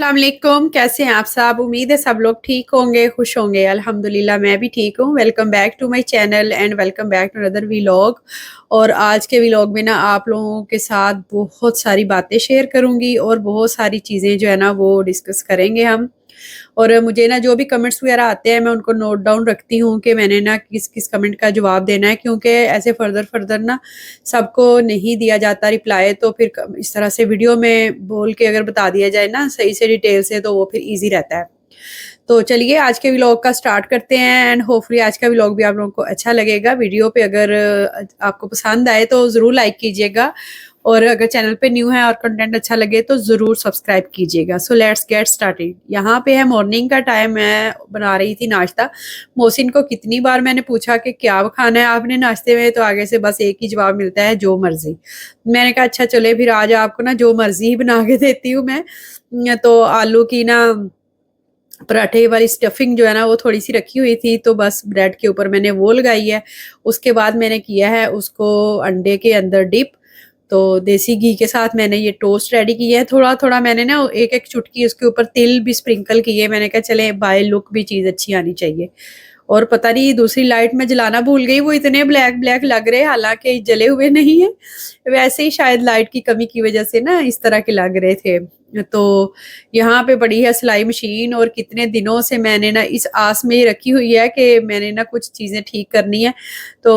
अस्सलाम वालेकुम। कैसे हैं आप सब? उम्मीद है सब लोग ठीक होंगे, खुश होंगे। अल्हम्दुलिल्लाह मैं भी ठीक हूँ। Welcome back to my channel and welcome back to another vlog. और आज के व्लॉग में ना आप लोगों के साथ बहुत सारी बातें शेयर करूँगी और बहुत सारी चीज़ें जो है ना वो डिस्कस करेंगे हम। और मुझे ना जो भी कमेंट्स वगैरह आते हैं मैं उनको नोट डाउन रखती हूँ कि मैंने ना किस किस कमेंट का जवाब देना है, क्योंकि ऐसे फर्दर फर्दर ना सबको नहीं दिया जाता रिप्लाई। तो फिर इस तरह से वीडियो में बोल के अगर बता दिया जाए ना सही से डिटेल से तो वो फिर ईजी रहता है। तो चलिए आज के व्लॉग का स्टार्ट करते हैं एंड होपफुली आज का व्लॉग भी आप लोगों को अच्छा लगेगा। वीडियो पे अगर आपको पसंद आए तो ज़रूर लाइक कीजिएगा, और अगर चैनल पे न्यू है और कंटेंट अच्छा लगे तो ज़रूर सब्सक्राइब कीजिएगा। So let's get started. यहाँ पे है मॉर्निंग का टाइम, मैं बना रही थी नाश्ता। मोहसिन को कितनी बार मैंने पूछा कि क्या खाना है आपने नाश्ते में, तो आगे से बस एक ही जवाब मिलता है, जो मर्जी। मैंने कहा अच्छा चले फिर आज आपको ना जो मर्जी ही बना के देती हूँ मैं। तो आलू की ना पराठे वाली स्टफिंग जो है ना वो थोड़ी सी रखी हुई थी, तो बस ब्रेड के ऊपर मैंने वो लगाई है। उसके बाद मैंने किया है उसको अंडे के अंदर डिप। तो देसी घी के साथ मैंने ये टोस्ट रेडी किया है। थोड़ा थोड़ा मैंने ना एक एक चुटकी उसके ऊपर तिल भी स्प्रिंकल किए। मैंने कहा चले बाय लुक भी चीज़ अच्छी आनी चाहिए। और पता नहीं दूसरी लाइट में जलाना भूल गई, वो इतने ब्लैक ब्लैक लग रहे, हालांकि जले हुए नहीं है, वैसे ही शायद लाइट की कमी की वजह से ना इस तरह के लग रहे थे। तो यहाँ पे पड़ी है सिलाई मशीन, और कितने दिनों से मैंने ना इस आस में ही रखी हुई है कि मैंने ना कुछ चीज़ें ठीक करनी है। तो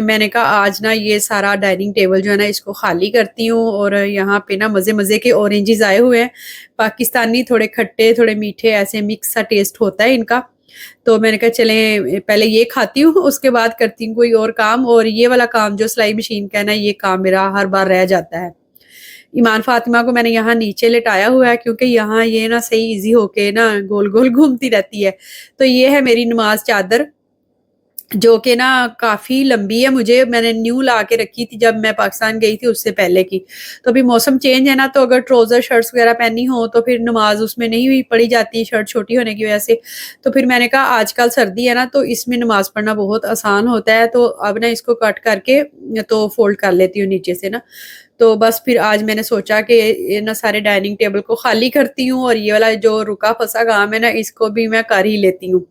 मैंने कहा आज ना ये सारा डाइनिंग टेबल जो है ना इसको खाली करती हूँ। और यहाँ पे ना मज़े मज़े के ऑरेंजेस आए हुए हैं, पाकिस्तानी, थोड़े खट्टे थोड़े मीठे, ऐसे मिक्स सा टेस्ट होता है इनका। तो मैंने कहा चलें पहले ये खाती हूँ, उसके बाद करती हूँ कोई और काम। और ये वाला काम जो सिलाई मशीन का है ना, ये काम मेरा हर बार रह जाता है। ईमान फातिमा को मैंने यहाँ नीचे लेटाया हुआ है, क्योंकि यहाँ ये ना सही इजी होके ना गोल गोल घूमती रहती है। तो ये है मेरी नमाज चादर, जो कि ना काफ़ी लंबी है। मुझे मैंने न्यू ला के रखी थी जब मैं पाकिस्तान गई थी, उससे पहले की। तो अभी मौसम चेंज है ना, तो अगर ट्राउज़र शर्ट्स वगैरह पहनी हो तो फिर नमाज उसमें नहीं हुई पड़ी जाती है, शर्ट छोटी होने की वजह से। तो फिर मैंने कहा आजकल सर्दी है ना, तो इसमें नमाज पढ़ना बहुत आसान होता है। तो अब ना इसको कट करके तो फोल्ड कर लेती हूँ नीचे से ना। तो बस फिर आज मैंने सोचा कि ये ना सारे डाइनिंग टेबल को खाली करती हूँ, और ये वाला जो रुका फंसा काम है ना इसको भी मैं कर ही लेती हूँ।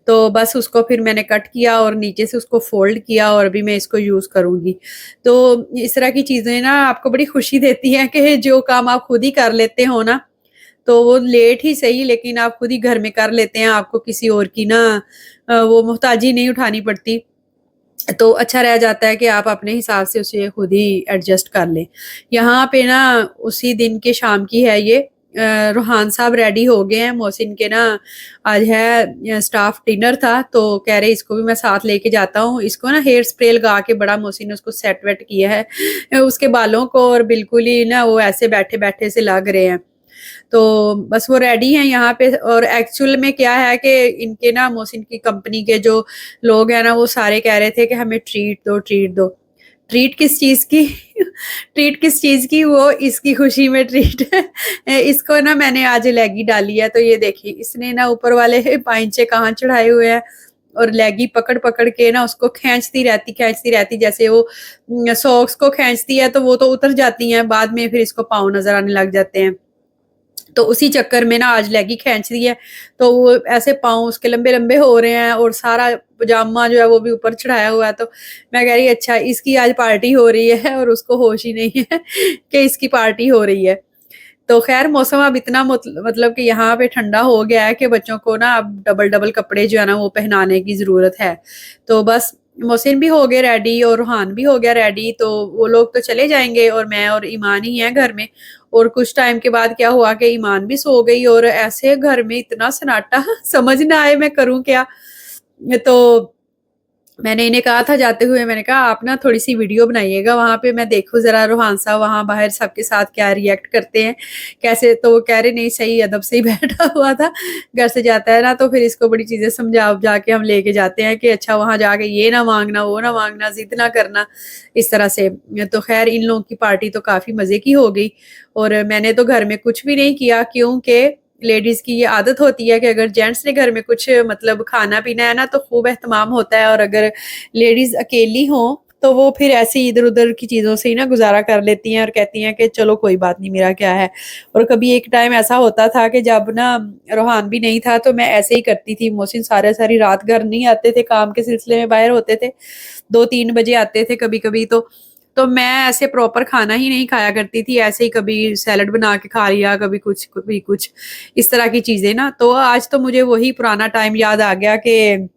तो बस उसको फिर मैंने कट किया और नीचे से उसको फ़ोल्ड किया, और अभी मैं इसको यूज़ करूँगी। तो इस तरह की चीज़ें ना आपको बड़ी खुशी देती हैं कि जो काम आप खुद ही कर लेते हो ना, तो वो लेट ही सही लेकिन आप खुद ही घर में कर लेते हैं, आपको किसी और की ना वो मोहताजी नहीं उठानी पड़ती। तो अच्छा रह जाता है कि आप अपने हिसाब से उसे खुद ही एडजस्ट कर लें। यहाँ पे ना उसी दिन के शाम की है ये। रूहान साहब रेडी हो गए हैं। मोहसिन के ना आज है स्टाफ डिनर था, तो कह रहे इसको भी मैं साथ लेके जाता हूँ। इसको ना हेयर स्प्रे लगा के बड़ा मोहसिन ने उसको सेट वेट किया है उसके बालों को, और बिल्कुल ही ना वो ऐसे बैठे बैठे से लग रहे हैं। तो बस वो रेडी हैं यहाँ पे। और एक्चुअल में क्या है कि इनके ना मोहसिन की कंपनी के जो लोग हैं ना वो सारे कह रहे थे कि हमें ट्रीट दो, ट्रीट दो। ट्रीट किस चीज़ की ट्रीट किस चीज़ की, वो इसकी खुशी में ट्रीट है। इसको ना मैंने आज लेगी डाली है, तो ये देखिए इसने ना ऊपर वाले पाइंचे कहाँ चढ़ाए हुए हैं, और लेगी पकड़ पकड़ के ना उसको खींचती रहती, जैसे वो सॉक्स को खींचती है तो वो तो उतर जाती हैं, बाद में फिर इसको पाँव नजर आने लग जाते हैं। तो उसी चक्कर में ना आज लेगी खींच रही है, तो वो ऐसे पाँव उसके लंबे-लंबे हो रहे हैं, और सारा पजामा जो है वो भी ऊपर चढ़ाया हुआ है। तो मैं कह रही अच्छा इसकी आज पार्टी हो रही है, और उसको होश ही नहीं है कि इसकी पार्टी हो रही है। तो ख़ैर मौसम अब इतना मतलब कि यहाँ पे ठंडा हो गया है कि बच्चों को ना अब डबल-डबल कपड़े जो है ना वो पहनाने की ज़रूरत है। तो बस मोहसिन भी हो गए रेडी और रूहान भी हो गया रेडी, तो वो लोग तो चले जाएँगे और मैं और ईमान ही हैं घर में। और कुछ टाइम के बाद क्या हुआ कि ईमान भी सो गई, और ऐसे घर में इतना सन्नाटा समझ ना आए मैं करूँ क्या? तो मैंने इन्हें कहा था जाते हुए, मैंने कहा आप ना थोड़ी-सी वीडियो बनाइएगा, वहाँ पे मैं देखूँ ज़रा रूहान साहब वहाँ बाहर सबके साथ क्या रिएक्ट करते हैं, कैसे। तो वो कह रहे नहीं सही अदब से ही बैठा हुआ था, घर से जाता है ना तो फिर इसको बड़ी चीज़ें समझा-वमझा के हम लेके जाते हैं कि अच्छा वहाँ जाके ये ना माँगना, वो ना माँगना, ज़िद ना करना, इस तरह से। तो ख़ैर इन लोगों की पार्टी तो काफ़ी मज़े की हो गई, और मैंने तो घर में कुछ भी नहीं किया, क्योंकि लेडीज़ की ये आदत होती है कि अगर जेंट्स ने घर में कुछ मतलब खाना-पीना है ना तो खूब एहतमाम होता है, और अगर लेडीज़ अकेली हों तो वो फिर ऐसी इधर-उधर की चीज़ों से ही ना गुज़ारा कर लेती हैं और कहती हैं कि चलो कोई बात नहीं, मेरा क्या है। और कभी एक टाइम ऐसा होता था कि जब ना रोहान भी नहीं था तो मैं ऐसे ही करती थी। मोहसिन सारी-सारी रात घर नहीं आते थे, काम के सिलसिले में बाहर होते थे। 2-3 बजे आते थे कभी-कभी तो मैं ऐसे प्रॉपर खाना ही नहीं खाया करती थी। ऐसे ही कभी सैलेड बना के खा लिया, कभी कुछ, इस तरह की चीज़ें ना। तो आज तो मुझे वही पुराना टाइम याद आ गया कि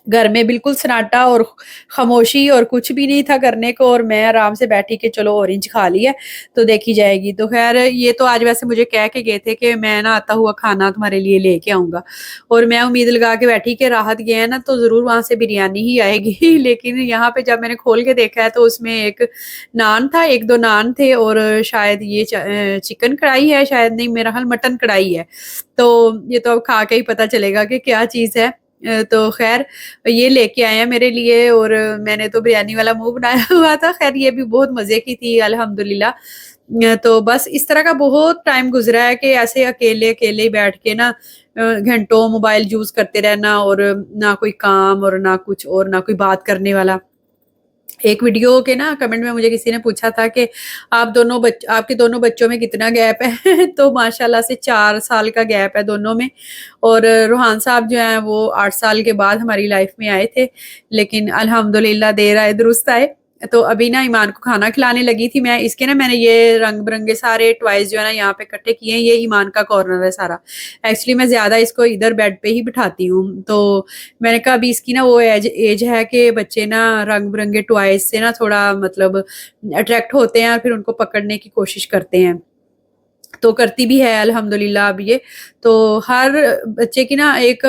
घर में बिल्कुल सन्नाटा और खामोशी और कुछ भी नहीं था करने को, और मैं आराम से बैठी कि चलो ऑरेंज खा लिया तो देखी जाएगी। तो ख़ैर ये तो आज वैसे मुझे कह के गए थे कि मैं ना आता हुआ खाना तुम्हारे लिए लेके आऊँगा, और मैं उम्मीद लगा के बैठी कि राहत गए हैं ना तो ज़रूर वहाँ से बिरयानी ही आएगी। लेकिन यहाँ पे जब मैंने खोल के देखा है तो उसमें एक नान था, 1-2 नान थे, और शायद ये चिकन कढ़ाई है, शायद नहीं, मेरा ख़्याल मटन कढ़ाई है। तो ये तो अब खा के ही पता चलेगा कि क्या चीज़ है। तो ख़ैर ये लेके आए हैं मेरे लिए, और मैंने तो बिरयानी वाला मुँह बनाया हुआ था। ख़ैर ये भी बहुत मज़े की थी अल्हम्दुलिल्लाह। तो बस इस तरह का बहुत टाइम गुज़रा है कि ऐसे अकेले-अकेले ही बैठ के ना घंटों मोबाइल यूज़ करते रहना, और ना कोई काम और ना कुछ और, ना कोई बात करने वाला। एक वीडियो के ना कमेंट में मुझे किसी ने पूछा था कि आपके दोनों बच्चों में कितना गैप है? तो माशाल्लाह से 4 साल का गैप है दोनों में, और रुहान साहब जो हैं वो 8 साल के बाद हमारी लाइफ में आए थे, लेकिन अल्हम्दुलिल्लाह देर आए दुरुस्त आए। तो अभी ना ईमान को खाना खिलाने लगी थी मैं, इसके ना मैंने ये रंग-बिरंगे सारे टॉयज़ जो है ना यहाँ पे इकट्ठे किए हैं, ये ईमान का कॉर्नर है सारा। एक्चुअली मैं ज़्यादा इसको इधर बेड पे ही बिठाती हूँ, तो मैंने कहा अभी इसकी ना वो एज एज है कि बच्चे ना रंग-बिरंगे टॉयज़ से ना थोड़ा मतलब अट्रैक्ट होते हैं और फिर उनको पकड़ने की कोशिश करते हैं। तो करती भी है अल्हम्दुलिल्लाह अब ये। तो हर बच्चे की ना एक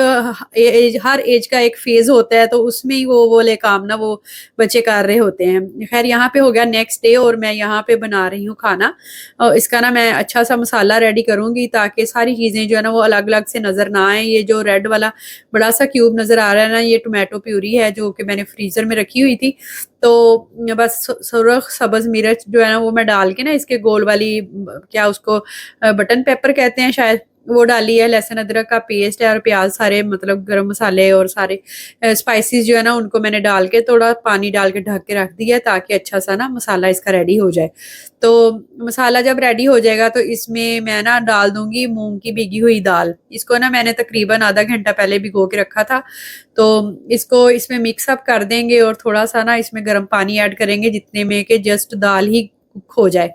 हर एज का एक फ़ेज़ होता है, तो उसमें ही वो वाले काम ना वो बच्चे कर रहे होते हैं। ख़ैर यहाँ पे हो गया नेक्स्ट डे, और मैं यहाँ पे बना रही हूँ खाना। इसका ना मैं अच्छा-सा मसाला रेडी करूँगी ताकि सारी चीज़ें जो है ना वो अलग-अलग से नज़र ना आएँ। ये जो रेड वाला बड़ा-सा क्यूब नज़र आ रहा है ना, ये टोमेटो प्यूरी है जो कि मैंने फ्रीज़र में रखी हुई थी। तो बस सुरख सब्ज़ मिर्च जो है ना वो मैं डाल के ना इसके गोल वाली क्या उसको बटन पेपर कहते हैं शायद, वो डाली है, लहसुन अदरक का पेस्ट है और प्याज़ सारे, मतलब गरम मसाले और सारे स्पाइसेस जो है ना उनको मैंने डाल के थोड़ा पानी डाल के ढक के रख दिया है ताकि अच्छा-सा ना मसाला इसका रेडी हो जाए। तो मसाला जब रेडी हो जाएगा तो इसमें मैं ना डाल दूँगी मूँग की भीगी हुई दाल। इसको ना मैंने तकरीबन आधा घंटा पहले भिगो के रखा था। तो इसको इसमें मिक्स अप कर देंगे और थोड़ा-सा ना इसमें गरम पानी ऐड करेंगे जितने में कि जस्ट दाल ही कुक हो जाए।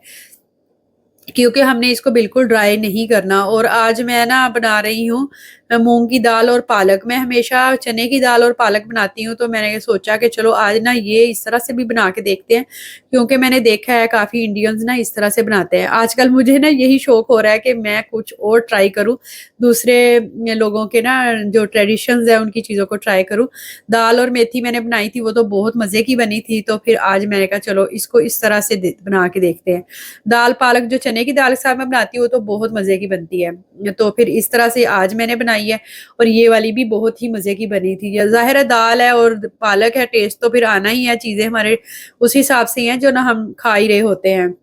क्योंकि हमने इसको बिल्कुल ड्राई नहीं करना। और आज मैं ना बना रही हूँ मूँग की दाल और पालक। मैं हमेशा चने की दाल और पालक बनाती हूँ, तो मैंने सोचा कि चलो आज ना ये इस तरह से भी बना के देखते हैं, क्योंकि मैंने देखा है काफ़ी इंडियंस ना इस तरह से बनाते हैं। आजकल मुझे ना यही शौक हो रहा है कि मैं कुछ और ट्राई करूँ, दूसरे लोगों के ना जो ट्रेडिशंस हैं उनकी चीज़ों को ट्राई करूँ। दाल और मेथी मैंने बनाई थी, वो तो बहुत मज़े की बनी थी, तो फिर आज मैंने कहा चलो इसको इस तरह से बना के देखते हैं। दाल पालक जो चने की दाल के साथ मैं बनाती हूँ, वो तो बहुत मज़े की बनती है। तो फिर इस तरह से आज मैंने बनाई है, और ये वाली भी बहुत ही मज़े की बनी थी। या ज़ाहिर है दाल है और पालक है, टेस्ट तो फिर आना ही है, चीज़ें हमारे उस हिसाब से ही हैं जो ना हम खा ही रहे होते हैं।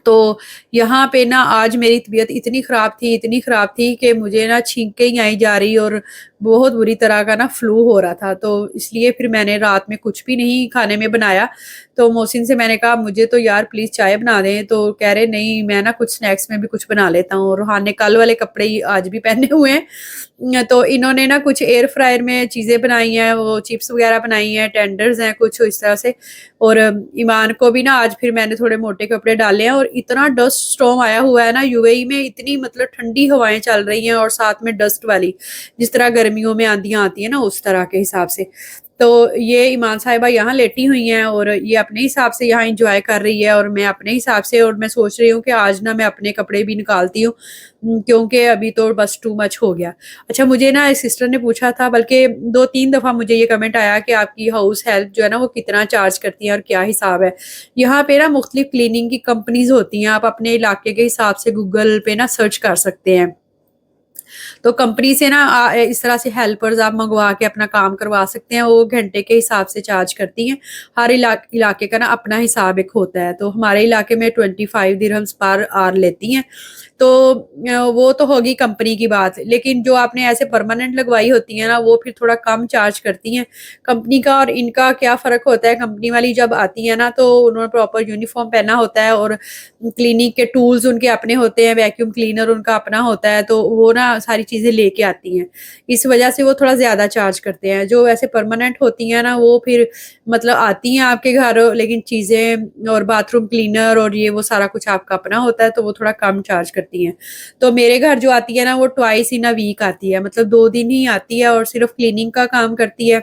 तो यहाँ पे ना आज मेरी तबीयत इतनी ख़राब थी कि मुझे ना छींकें ही आई जा रही, और बहुत बुरी तरह का ना फ्लू हो रहा था। तो इसलिए फिर मैंने रात में कुछ भी नहीं खाने में बनाया। तो मोहसिन से मैंने कहा मुझे तो यार प्लीज़ चाय बना दें, तो कह रहे नहीं मैं ना कुछ स्नैक्स में भी कुछ बना लेता हूँ। और रूहान ने कल वाले कपड़े ही आज भी पहने हुए हैं। तो इन्होंने ना कुछ एयर फ्रायर में चीज़ें बनाई हैं, वो चिप्स वग़ैरह बनाई हैं, टेंडर्स हैं कुछ इस तरह से। और ईमान को भी ना आज फिर मैंने थोड़े मोटे कपड़े डाले हैं, और इतना डस्ट स्टॉर्म आया हुआ है ना यूएई में, इतनी मतलब ठंडी हवाएँ चल रही हैं और साथ में डस्ट वाली, जिस तरह गर्मियों में आंधियाँ आती हैं ना उस तरह के हिसाब से। तो ये ईमान साहिबा यहाँ लेटी हुई हैं, और ये अपने हिसाब से यहाँ एन्जॉय कर रही है, और मैं अपने हिसाब से, और मैं सोच रही हूँ कि आज ना मैं अपने कपड़े भी निकालती हूँ, क्योंकि अभी तो बस टू मच हो गया। अच्छा मुझे ना सिस्टर ने पूछा था, बल्कि 2-3 दफ़ा मुझे ये कमेंट आया कि आपकी हाउस हेल्प जो है ना वो कितना चार्ज करती हैं और क्या हिसाब है? यहाँ पे ना मुख्तलिफ क्लीनिंग की कंपनीज़ होती हैं, आप अपने इलाके के हिसाब से गूगल पे ना सर्च कर सकते हैं। तो कंपनी से ना इस तरह से हेल्पर्स आप मंगवा के अपना काम करवा सकते हैं, वो घंटे के हिसाब से चार्ज करती हैं। हर इलाके का ना अपना हिसाब एक होता है, तो हमारे इलाके में 25 दिरहम्स पर आवर लेती हैं। तो वो तो होगी कंपनी की बात, लेकिन जो आपने ऐसे परमानेंट लगवाई होती है ना, वो फिर थोड़ा कम चार्ज करती हैं। कंपनी का और इनका क्या फ़र्क होता है, कंपनी वाली जब आती है ना, तो उन्होंने प्रॉपर यूनिफ़ॉर्म पहना होता है और क्लीनिंग के टूल्स उनके अपने होते हैं, वैक्यूम क्लीनर उनका अपना होता है, तो वो ना सारी चीज़ें लेके आती हैं। इस वजह से वो थोड़ा ज़्यादा चार्ज करते हैं। जो वैसे परमानेंट होती हैं ना, वो फिर मतलब आती हैं आपके घर, लेकिन चीज़ें और बाथरूम क्लीनर और ये वो सारा कुछ आपका अपना होता है, तो वो थोड़ा कम चार्ज करती हैं। तो मेरे घर जो आती है ना, वो ट्वाइस इन अ वीक आती है, मतलब 2 दिन ही आती है और सिर्फ़ क्लीनिंग का काम करती है।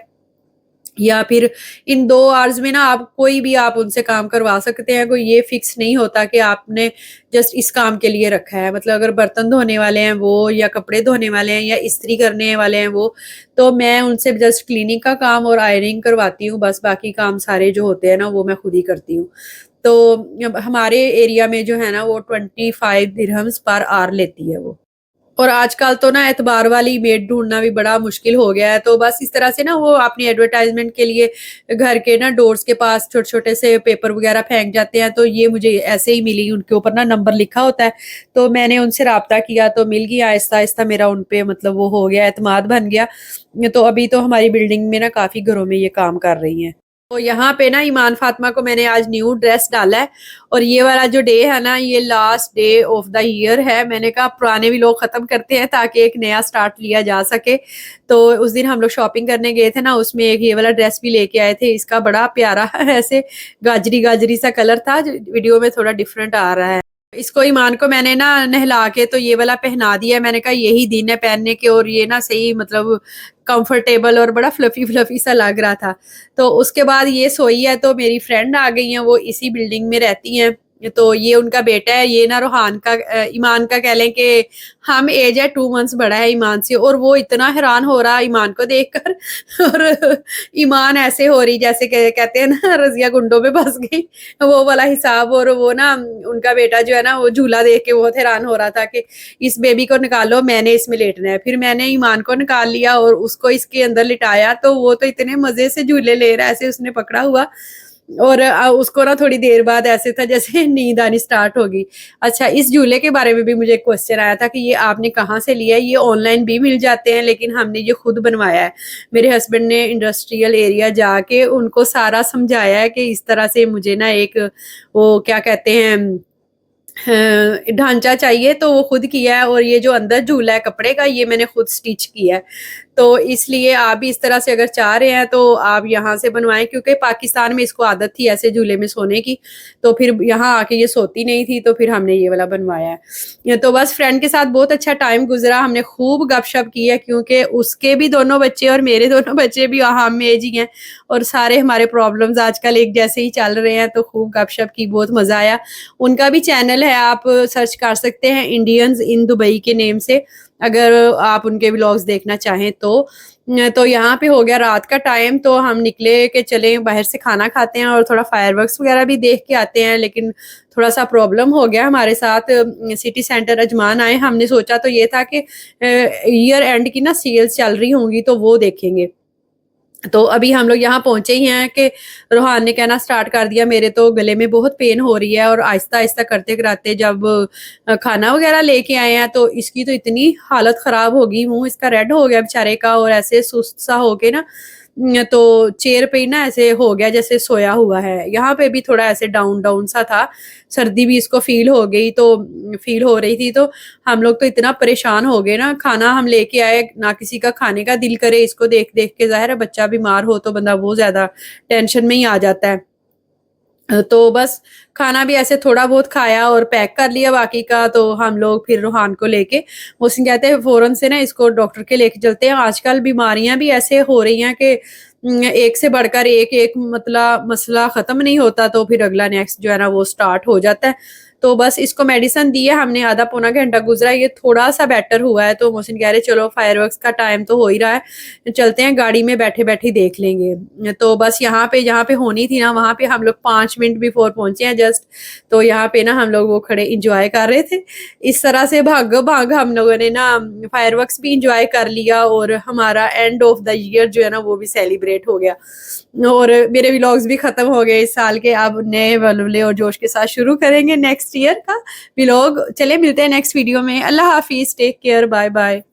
या फिर इन 2 आवर्स में ना आप कोई भी आप उनसे काम करवा सकते हैं, कोई ये फिक्स नहीं होता कि आपने जस्ट इस काम के लिए रखा है। मतलब अगर बर्तन धोने वाले हैं वो, या कपड़े धोने वाले हैं, या इस्त्री करने वाले हैं वो, तो मैं उनसे जस्ट क्लीनिंग का काम और आयरनिंग करवाती हूँ, बस बाकी काम सारे जो होते हैं ना, वो मैं खुद ही करती हूँ। तो अब हमारे एरिया में जो है ना, वो 25 दिरहम्स पर आवर लेती है वो। और आजकल तो ना एतबार वाली मेड ढूँढना भी बड़ा मुश्किल हो गया है, तो बस इस तरह से ना वो अपनी एडवर्टाइज़मेंट के लिए घर के ना डोर्स के पास छोटे-छोटे से पेपर वगैरह फेंक जाते हैं, तो ये मुझे ऐसे ही मिली, उनके ऊपर ना नंबर लिखा होता है, तो मैंने उनसे राब्ता किया तो मिल गई, आहिस्ता-आहिस्ता मेरा उन पे मतलब वो हो गया, एतमाद बन गया। तो अभी तो हमारी बिल्डिंग में ना काफ़ी घरों में ये काम कर रही हैं। तो यहाँ पे ना ईमान फ़ातिमा को मैंने आज न्यू ड्रेस डाला है, और ये वाला जो डे है ना, ये last day of the year है। मैंने कहा पुराने व्लॉग ख़त्म करते हैं ताकि एक नया स्टार्ट लिया जा सके। तो उस दिन हम लोग शॉपिंग करने गए थे ना, उसमें एक ये वाला ड्रेस भी लेके आए थे। इसका बड़ा प्यारा ऐसे गाजरी-गाजरी सा कलर था, जो वीडियो में थोड़ा डिफरेंट आ रहा है। इसको ईमान को मैंने ना नहला के तो ये वाला पहना दिया है। मैंने कहा यही दिन है पहनने के, और ये ना सही मतलब कंफर्टेबल और बड़ा फ्लफी फ्लफी सा लग रहा था। तो उसके बाद ये सोई है, तो मेरी फ्रेंड आ गई हैं, वो इसी बिल्डिंग में रहती हैं। तो ये उनका बेटा है, ये ना रूहान का ईमान का कह लें कि हम एज है 2 मंथ्स बड़ा है ईमान से, और वो इतना हैरान हो रहा ईमान को देखकर और ईमान ऐसे हो रही जैसे कहते हैं ना रज़िया गुंडों में फँस गई, वो वाला हिसाब। और वो ना उनका बेटा जो है ना, वो झूला देख के बहुत हैरान हो रहा था कि इस बेबी को निकालो, मैंने इसमें लेटना है। फिर मैंने ईमान को निकाल लिया और उसको इसके अंदर लिटाया, तो वो तो इतने मज़े से झूले ले रहा है, ऐसे उसने पकड़ा हुआ। और उसको ना थोड़ी देर बाद ऐसे था जैसे नींद आनी स्टार्ट होगी। अच्छा, इस झूले के बारे में भी मुझे एक क्वेश्चन आया था कि ये आपने कहाँ से लिया है? ये ऑनलाइन भी मिल जाते हैं, लेकिन हमने ये खुद बनवाया है। मेरे हस्बैंड ने इंडस्ट्रियल एरिया जाके उनको सारा समझाया है कि इस तरह से मुझे ना एक वो क्या कहते हैं ढांचा चाहिए, तो वो खुद किया है। और ये जो अंदर झूला है कपड़े का, ये मैंने खुद स्टिच किया है। तो इसलिए आप भी इस तरह से अगर चाह रहे हैं, तो आप यहाँ से बनवाएँ, क्योंकि पाकिस्तान में इसको आदत थी ऐसे झूले में सोने की, तो फिर यहाँ आके ये सोती नहीं थी, तो फिर हमने ये वाला बनवाया है। तो बस फ्रेंड के साथ बहुत अच्छा टाइम गुज़रा, हमने खूब गपशप की है, क्योंकि उसके भी दोनों बच्चे और मेरे दोनों बच्चे भी हम एज ही हैं, और सारे हमारे प्रॉब्लम्स आजकल एक जैसे ही चल रहे हैं, तो खूब गपशप की, बहुत मज़ा आया। उनका भी चैनल है, आप सर्च कर सकते हैं इंडियंस इन दुबई के नेम से, अगर आप उनके व्लॉग्स देखना चाहें तो। तो यहाँ पे हो गया रात का टाइम, तो हम निकले कि चलें बाहर से खाना खाते हैं और थोड़ा फायरवर्क्स वगैरह भी देख के आते हैं, लेकिन थोड़ा-सा प्रॉब्लम हो गया हमारे साथ। सिटी सेंटर अजमान आए, हमने सोचा तो ये था कि ईयर एंड की ना सेल्स चल रही होंगी, तो वो देखेंगे। तो अभी हम लोग यहाँ पहुँचे ही हैं कि रोहान ने कहना स्टार्ट कर दिया, मेरे तो गले में बहुत पेन हो रही है। और आहिस्ता-आहिस्ता करते-कराते जब खाना वग़ैरह लेके आए हैं, तो इसकी तो इतनी हालत ख़राब हो गई, मुँह इसका रेड हो गया बेचारे का, और ऐसे सुस्त सा हो के ना तो चेयर पे ही ना ऐसे हो गया जैसे सोया हुआ है। यहाँ पे भी थोड़ा ऐसे डाउन डाउन सा था, सर्दी भी इसको फ़ील हो गई, तो फ़ील हो रही थी, तो हम लोग तो इतना परेशान हो गए ना, खाना हम लेके आए, ना किसी का खाने का दिल करे इसको देख-देख के। ज़ाहिर है बच्चा बीमार हो तो बंदा वो ज़्यादा टेंशन में ही आ जाता है। तो बस खाना भी ऐसे थोड़ा बहुत खाया और पैक कर लिया बाकी का, तो हम लोग फिर रूहान को लेके मोहसिन कहते हैं फ़ौरन से ना इसको डॉक्टर के लेके चलते हैं। आजकल बीमारियाँ भी ऐसे हो रही हैं कि एक से बढ़कर एक मसला ख़त्म नहीं होता, तो फिर अगला नेक्स्ट जो है ना वो स्टार्ट हो जाता है। तो बस इसको मेडिसिन दी है हमने, आधा पौना घंटा गुजरा, ये थोड़ा सा बेटर हुआ है। तो मोहसिन कह रहे चलो फायरवर्क्स का टाइम तो हो ही रहा है, चलते हैं गाड़ी में बैठे बैठे देख लेंगे। तो बस यहाँ पे होनी थी ना, वहाँ पे हम लोग 5 मिनट बिफोर पहुंचे हैं जस्ट। तो यहाँ पे ना हम लोग वो खड़े इंजॉय कर रहे थे। इस तरह से भागो भाग हम लोगों ने ना फायरवर्क्स भी इंजॉय कर लिया, और हमारा एंड ऑफ द ईयर जो है ना वो भी सेलिब्रेट हो गया। और मेरे व्लॉग्स भी खत्म हो गए इस साल के, अब नए वल्वले और जोश के साथ शुरू करेंगे नेक्स्ट ईयर का व्लॉग। चले मिलते हैं नेक्स्ट वीडियो में। अल्लाह हाफिज, टेक केयर, बाय बाय।